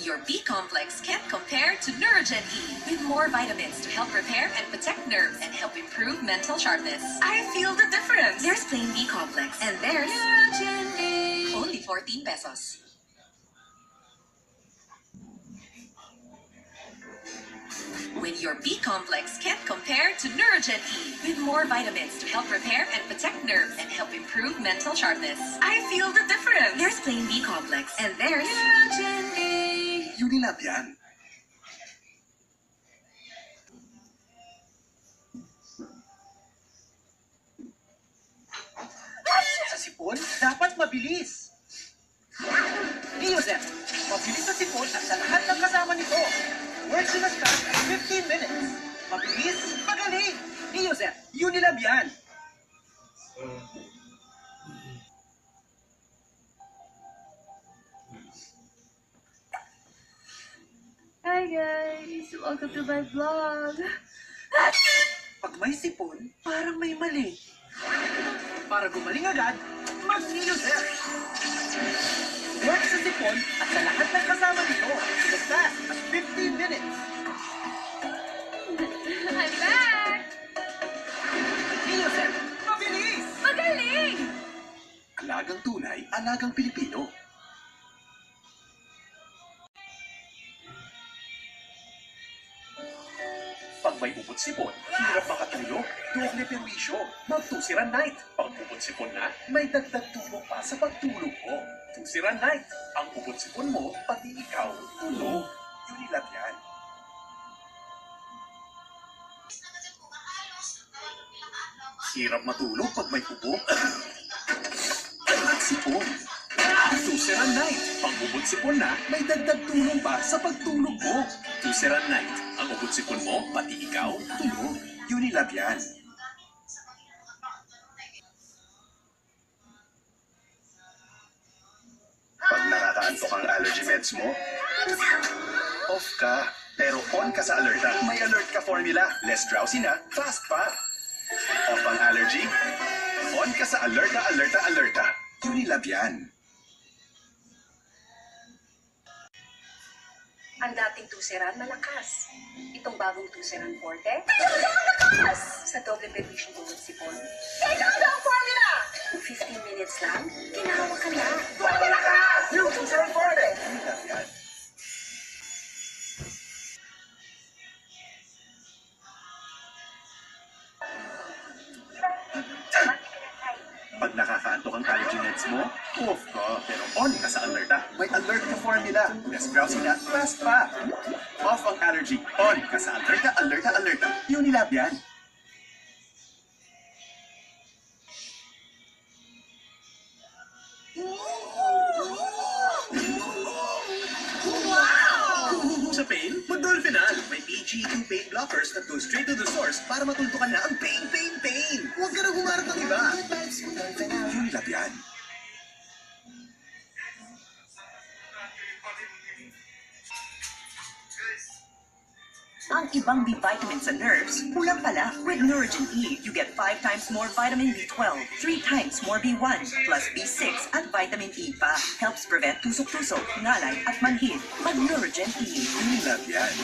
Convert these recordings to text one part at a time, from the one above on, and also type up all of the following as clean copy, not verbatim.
your B complex can't compare to Neurogen E. With more vitamins to help repair and protect nerves and help improve mental sharpness. I feel the difference. There's plain B complex and there's Neurogen E. Only 14 pesos. When your B complex can't compare to Neurogen E. With more vitamins to help repair and protect nerves and help improve mental sharpness. I feel the difference. There's plain B complex and there's Neurogen E. Unilab yan. Sa sipon, dapat mabilis. Neozen, mabilis sa sipon at sa lahat ng kasama nito. Works in a span of 15 minutes. Mabilis, magaling. Neozen, Unilab yan. Hi guys! Welcome to my vlog! Pag may sipon, parang may mali. Para gumaling agad, mag-Neozen. Works sa sipon at sa lahat ng kasama nito. In as fast as 15 minutes. I'm back! Neozen, mabilis. Magaling! Alagang tunay, alagang Pilipino. Pag may upot-sipon, hirap makatulog. Doble perwisyo. Mag-Tusiran Night. Pag upot-sipon na, may dagdag tulog pa sa pagtulog mo. Tusiran Night. Ang upot-sipon mo, pati ikaw, tulog. Unilab yan. Hirap matulog pag may ubo. At sipon. Tusiran Night. Pag upot-sipon na, may dagdag tulong pa sa pagtulog mo. Tusiran Night. Ang upot-sipon mo, pati ikaw, tulog. Unilab yan. Pag nakakaantok ang allergy meds mo, off ka. Pero on ka sa Alerta. May Alert ka formula. Less drowsy na, fast pa. Off ang allergy, on ka sa Alerta, Alerta, Alerta. Unilab yan. Ang dating Tusiran malakas. Itong bagong Tusiran Forte, Lakas! sa doble permission tungkol sipon. Kailangan ang formula! 15 minutes lang, ginawa ka na. Grabe lakas! New Tusiran Forte. Unilab yan. Pag nakakaantok ang allergy meds mo, off ka. Pero on ka sa Alerta. May Alert ka formula. Less drowsy na, fast pa. Off ang allergy. On ka sa Alerta, Alerta, Alerta. Unilab yan. Sa pain, mag-Dolphinal. May PG2 pain blockers that go straight to the source para matultukan na ang pain. Huwag ka na humarap ng iba. Unilab yan. Ang ibang B vitamins sa nerves, kulang pala. With Neurogen E, you get 5 times more vitamin B12, 3 times more B1, plus B6 at vitamin E pa. Helps prevent tusok-tusok, ngalay at manhid. Mag-Neurogen E. Unilab yan.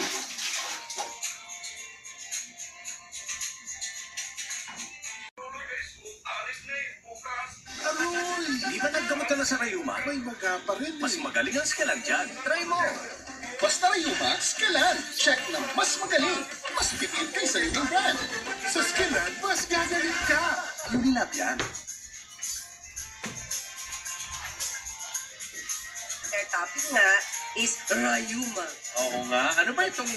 Aroy! Di ba naggamot ka na sa Rayuma? May maga pa rin. Mas magaling ang Scalan dyan. Try mo! Basta Rayuma, Scalan. Check na mas magaling. Mas pipil kaysa ibang brand. Sa Scalan, mas gagaling ka. Unilab yan. Their topic nga is Rayuma. Oo nga. Ano ba itong